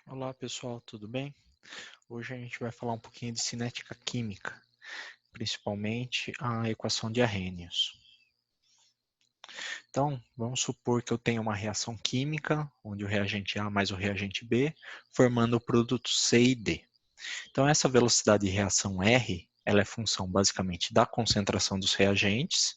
Olá pessoal, tudo bem? Hoje a gente vai falar um pouquinho de cinética química, principalmente a equação de Arrhenius. Então, vamos supor que eu tenho uma reação química, onde o reagente A mais o reagente B, formando o produto C e D. Então, essa velocidade de reação R, ela é função basicamente da concentração dos reagentes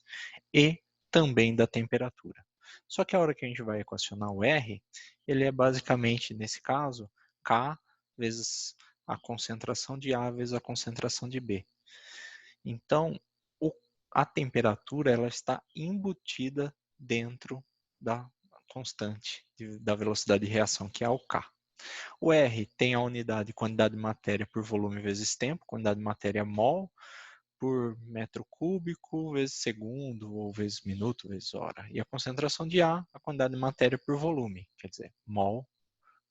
e também da temperatura. Só que a hora que a gente vai equacionar o R, ele é basicamente, nesse caso, K vezes a concentração de A vezes a concentração de B. Então, a temperatura ela está embutida dentro da constante da velocidade de reação, que é o K. O R tem a unidade quantidade de matéria por volume vezes tempo, quantidade de matéria mol, por metro cúbico vezes segundo, ou vezes minuto, vezes hora. E a concentração de A, a quantidade de matéria por volume, quer dizer, mol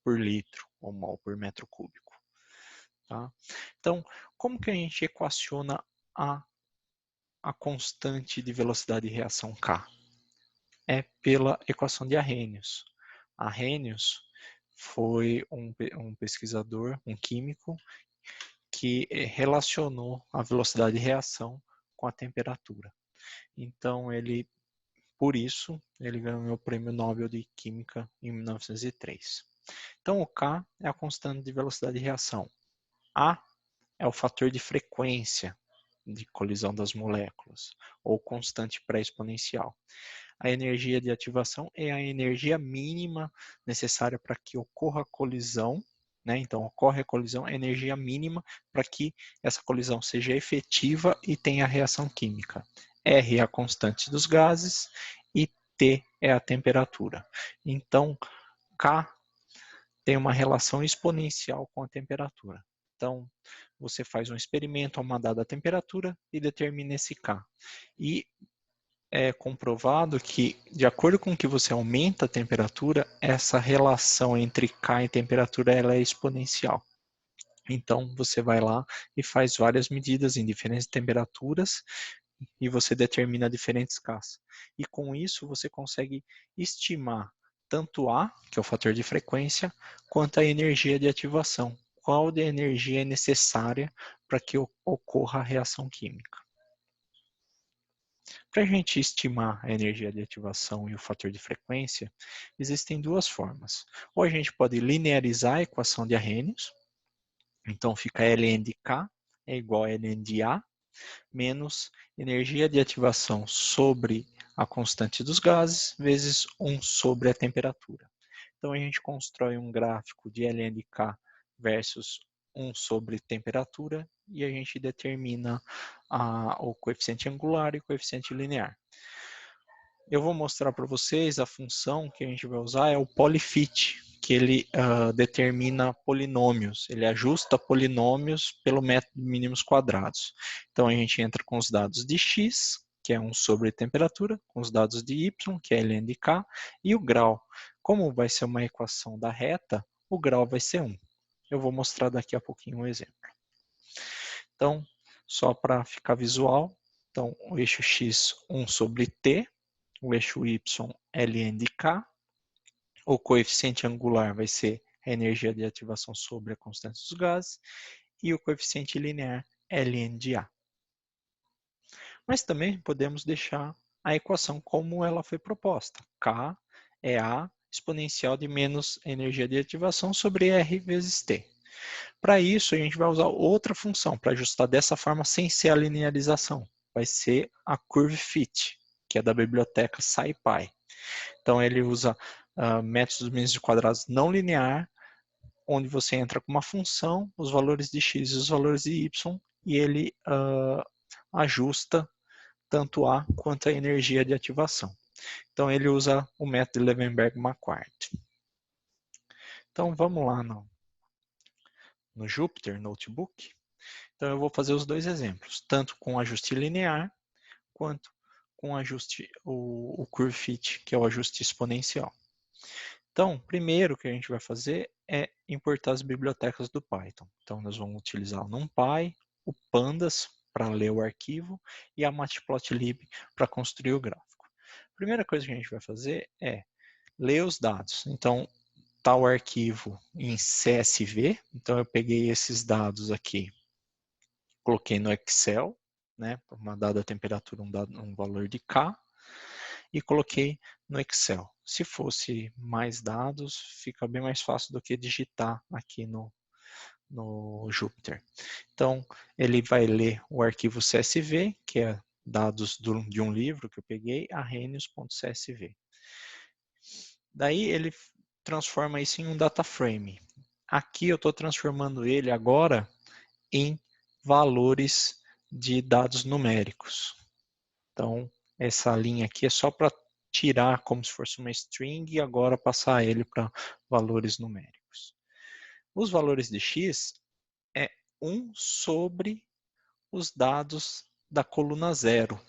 por litro, ou mol por metro cúbico. Tá? Então, como que a gente equaciona a constante de velocidade de reação K? É pela equação de Arrhenius. Arrhenius foi um pesquisador, um químico, que relacionou a velocidade de reação com a temperatura. Então, por isso, ele ganhou o Prêmio Nobel de Química em 1903. Então, o K é a constante de velocidade de reação. A é o fator de frequência de colisão das moléculas, ou constante pré-exponencial. A energia de ativação é a energia mínima necessária para que ocorra a colisão, né? Então, ocorre a colisão, a energia mínima para que essa colisão seja efetiva e tenha reação química. R é a constante dos gases e T é a temperatura. Então, K tem uma relação exponencial com a temperatura. Então, você faz um experimento a uma dada temperatura e determina esse K. E é comprovado que, de acordo com que você aumenta a temperatura, essa relação entre K e temperatura ela é exponencial. Então, você vai lá e faz várias medidas em diferentes temperaturas e você determina diferentes Ks. E com isso, você consegue estimar tanto A, que é o fator de frequência, quanto a energia de ativação. Qual de energia é necessária para que ocorra a reação química. Para a gente estimar a energia de ativação e o fator de frequência, existem duas formas. Ou a gente pode linearizar a equação de Arrhenius, então fica ln de K é igual a ln de A, menos energia de ativação sobre a constante dos gases, vezes 1 sobre a temperatura. Então a gente constrói um gráfico de ln de K versus 1 sobre temperatura e a gente determina o coeficiente angular e o coeficiente linear. Eu vou mostrar para vocês a função que a gente vai usar, é o polyfit, que ele determina polinômios, ele ajusta polinômios pelo método de mínimos quadrados. Então a gente entra com os dados de x, que é 1 sobre temperatura, com os dados de y, que é ln de k, e o grau. Como vai ser uma equação da reta, o grau vai ser 1. Eu vou mostrar daqui a pouquinho um exemplo. Então, só para ficar visual, então o eixo x 1 sobre t, o eixo y ln de k, o coeficiente angular vai ser a energia de ativação sobre a constante dos gases e o coeficiente linear ln de A. Mas também podemos deixar a equação como ela foi proposta. K é A exponencial de menos energia de ativação sobre R vezes T. Para isso, a gente vai usar outra função para ajustar dessa forma sem ser a linearização. Vai ser a curve fit, que é da biblioteca SciPy. Então, ele usa métodos mínimos quadrados não linear, onde você entra com uma função, os valores de x e os valores de y, e ele ajusta tanto A quanto a energia de ativação. Então, ele usa o método de Levenberg-Marquardt. Então, vamos lá no Jupyter Notebook. Então, eu vou fazer os dois exemplos, tanto com ajuste linear, quanto com ajuste, o curve fit, que é o ajuste exponencial. Então, primeiro que a gente vai fazer é importar as bibliotecas do Python. Então, nós vamos utilizar o NumPy, o Pandas para ler o arquivo e a Matplotlib para construir o gráfico. A primeira coisa que a gente vai fazer é ler os dados. Então, tal arquivo em CSV. Então, eu peguei esses dados aqui, coloquei no Excel, né, uma dada temperatura, um valor de K, e coloquei no Excel. Se fosse mais dados, fica bem mais fácil do que digitar aqui no Jupyter. Então, ele vai ler o arquivo CSV, que é dados de um livro que eu peguei, arrhenius.csv. Daí ele transforma isso em um data frame. Aqui eu estou transformando ele agora em valores de dados numéricos. Então, essa linha aqui é só para tirar como se fosse uma string e agora passar ele para valores numéricos. Os valores de x é 1 sobre os dados da coluna 0. O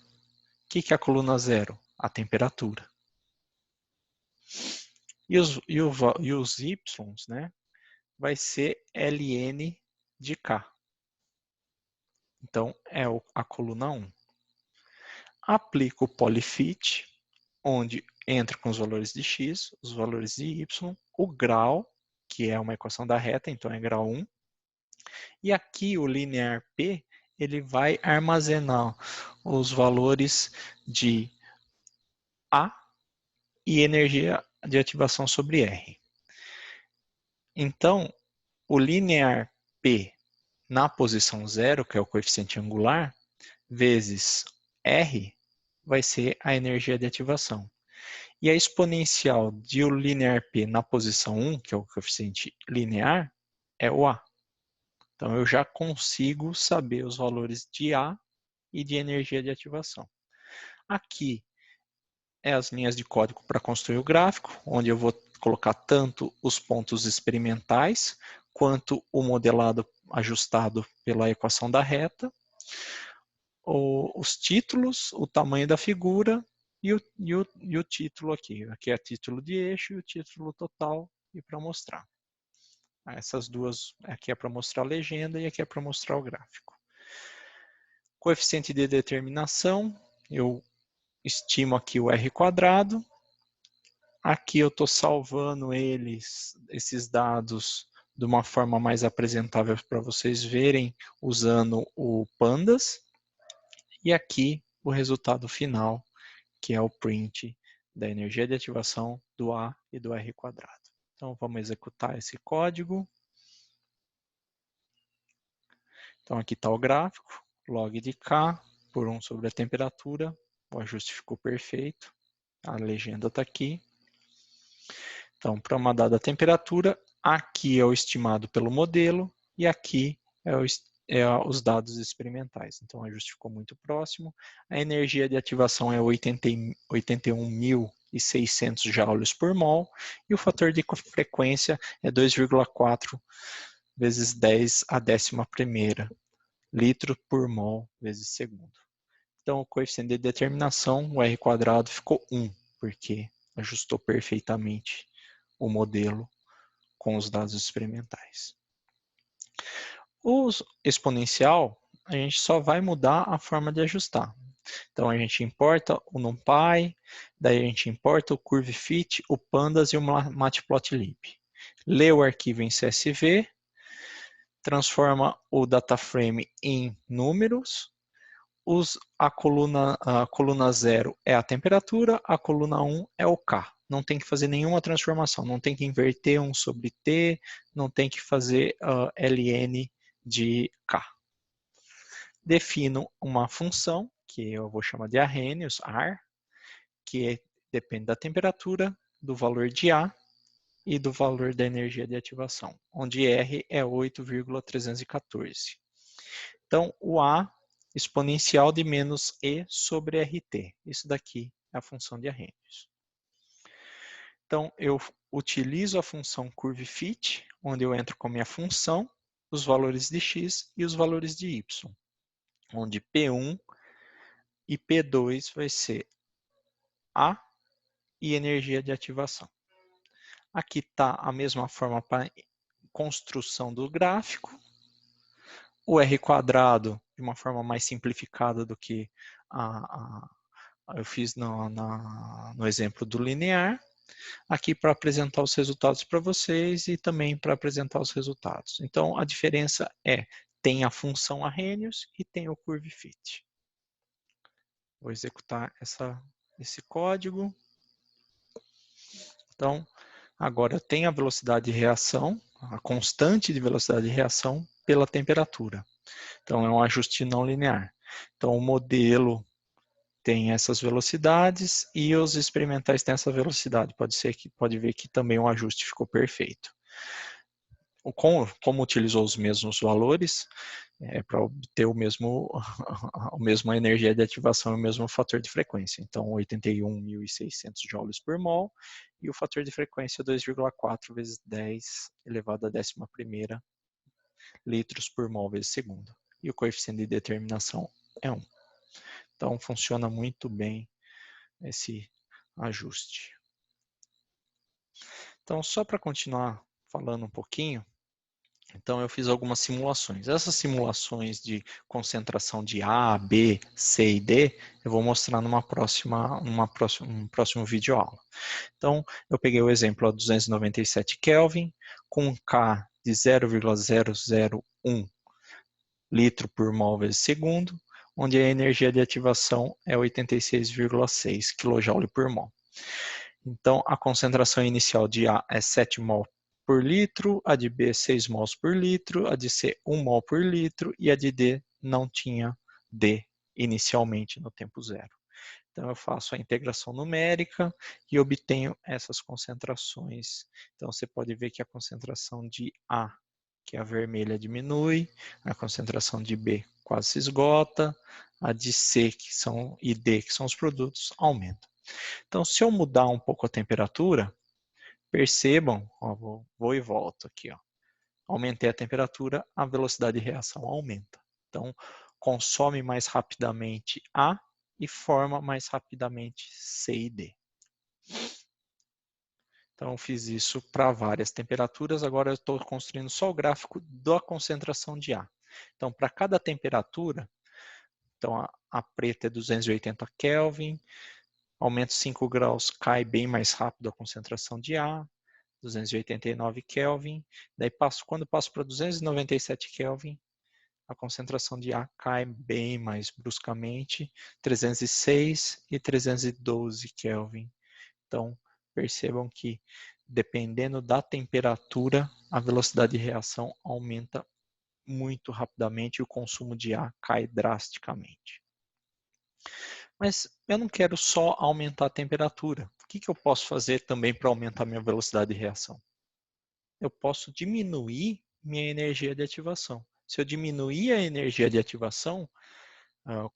que é a coluna 0? A temperatura. E os y, né, vai ser ln de k. Então, é a coluna 1. Aplico o polyfit, onde entra com os valores de x, os valores de y, o grau, que é uma equação da reta, então é grau 1. E aqui o linear P, ele vai armazenar os valores de A e energia de ativação sobre R. Então, o linear P na posição 0, que é o coeficiente angular, vezes R, vai ser a energia de ativação. E a exponencial de o linear P na posição 1, que é o coeficiente linear, é o A. Então, eu já consigo saber os valores de A e de energia de ativação. Aqui é as linhas de código para construir o gráfico, onde eu vou colocar tanto os pontos experimentais, quanto o modelado ajustado pela equação da reta, os títulos, o tamanho da figura e o título aqui. Aqui é título de eixo e o título total e para mostrar. Essas duas, aqui é para mostrar a legenda e aqui é para mostrar o gráfico. Coeficiente de determinação, eu estimo aqui o R². Aqui eu estou salvando esses dados de uma forma mais apresentável para vocês verem, usando o Pandas. E aqui o resultado final, que é o print da energia de ativação do A e do R². Então vamos executar esse código. Então aqui está o gráfico, log de K por 1 sobre a temperatura, o ajuste ficou perfeito, a legenda está aqui. Então, para uma dada temperatura, aqui é o estimado pelo modelo e aqui é os dados experimentais. Então, o ajuste ficou muito próximo. A energia de ativação é 81.600 joules por mol e o fator de frequência é 2,4 vezes 10 a 11ª litro por mol vezes segundo. Então, o coeficiente de determinação, o R², ficou 1, porque ajustou perfeitamente o modelo com os dados experimentais. O exponencial, a gente só vai mudar a forma de ajustar. Então, a gente importa o NumPy, daí a gente importa o CurveFit, o Pandas e o Matplotlib. Lê o arquivo em CSV, transforma o dataframe em números, a coluna 0 é a temperatura, a coluna 1 é o K. Não tem que fazer nenhuma transformação, não tem que inverter 1 sobre T, não tem que fazer ln de K. Defino uma função, que eu vou chamar de arrhenius, AR, que depende da temperatura, do valor de A e do valor da energia de ativação, onde R é 8,314. Então, o A exponencial de menos E sobre RT. Isso daqui é a função de Arrhenius. Então, eu utilizo a função CurveFit, onde eu entro com a minha função, os valores de x e os valores de y, onde P1 e P2 vai ser A e energia de ativação. Aqui está a mesma forma para construção do gráfico. O R² de uma forma mais simplificada do que eu fiz no exemplo do linear. aqui para apresentar os resultados para vocês e também para apresentar os resultados. Então, a diferença tem a função Arrhenius e tem o curve fit. Vou executar esse código. Então, agora eu tenho a velocidade de reação, a constante de velocidade de reação pela temperatura. Então, é um ajuste não linear. Então, o modelo tem essas velocidades e os experimentais têm essa velocidade. Pode ver que também o ajuste ficou perfeito. Como utilizou os mesmos valores, para obter a mesma energia de ativação e o mesmo fator de frequência. Então, 81.600 joules por mol e o fator de frequência 2,4 vezes 10 elevado à 11ª litros por mol vezes segundo. E o coeficiente de determinação é 1. Então, funciona muito bem esse ajuste. Então, só para continuar falando um pouquinho, então eu fiz algumas simulações. Essas simulações de concentração de A, B, C e D, eu vou mostrar um próximo vídeo aula. Então, eu peguei o exemplo a 297 Kelvin, com um K de 0,001 litro por mol vezes segundo, onde a energia de ativação é 86,6 kJ por mol. Então, a concentração inicial de A é 7 mol por litro, a de B 6 mols por litro, a de C 1 mol por litro e a de D não tinha D inicialmente no tempo zero. Então, eu faço a integração numérica e obtenho essas concentrações. Então, você pode ver que a concentração de A, que é a vermelha, diminui, a concentração de B quase se esgota, a de C e D, que são os produtos, aumenta. Então, se eu mudar um pouco a temperatura, percebam, vou e volto aqui, aumentei a temperatura, a velocidade de reação aumenta. Então, consome mais rapidamente A e forma mais rapidamente C e D. Então, eu fiz isso para várias temperaturas, agora eu estou construindo só o gráfico da concentração de A. Então, para cada temperatura, então a preta é 280 Kelvin, aumento 5 graus, cai bem mais rápido a concentração de A, 289 Kelvin, daí quando passo para 297 Kelvin, a concentração de A cai bem mais bruscamente, 306 e 312 Kelvin. Então, percebam que, dependendo da temperatura, a velocidade de reação aumenta muito rapidamente e o consumo de A cai drasticamente. Mas eu não quero só aumentar a temperatura. O que eu posso fazer também para aumentar minha velocidade de reação? Eu posso diminuir minha energia de ativação. Se eu diminuir a energia de ativação,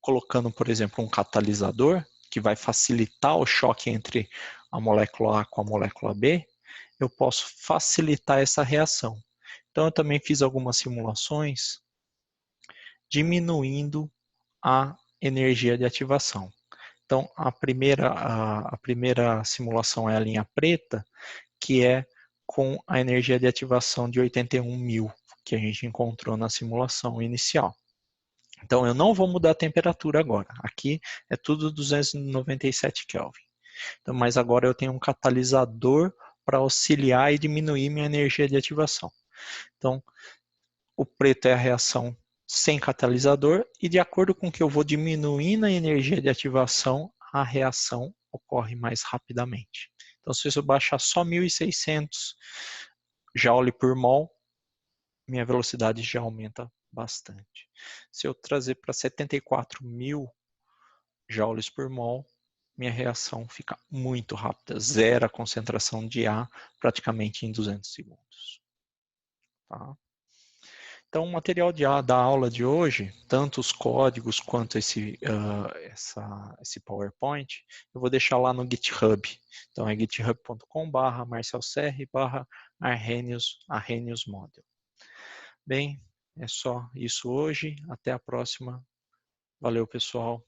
colocando, por exemplo, um catalisador, que vai facilitar o choque entre a molécula A com a molécula B, eu posso facilitar essa reação. Então, eu também fiz algumas simulações diminuindo a energia de ativação. Então, a primeira simulação é a linha preta, que é com a energia de ativação de 81.000, que a gente encontrou na simulação inicial. Então, eu não vou mudar a temperatura agora. Aqui é tudo 297 Kelvin. Então, mas agora eu tenho um catalisador para auxiliar e diminuir minha energia de ativação. Então, o preto é a reação sem catalisador e de acordo com que eu vou diminuindo a energia de ativação, a reação ocorre mais rapidamente. Então, se eu baixar só 1.600 joule por mol, minha velocidade já aumenta bastante. Se eu trazer para 74.000 joules por mol, minha reação fica muito rápida, zero a concentração de A praticamente em 200 segundos. Tá? Então, o material da aula de hoje, tanto os códigos quanto esse PowerPoint, eu vou deixar lá no GitHub. Então, é github.com/marcelserri/arrhenius model. Bem, é só isso hoje. Até a próxima. Valeu, pessoal.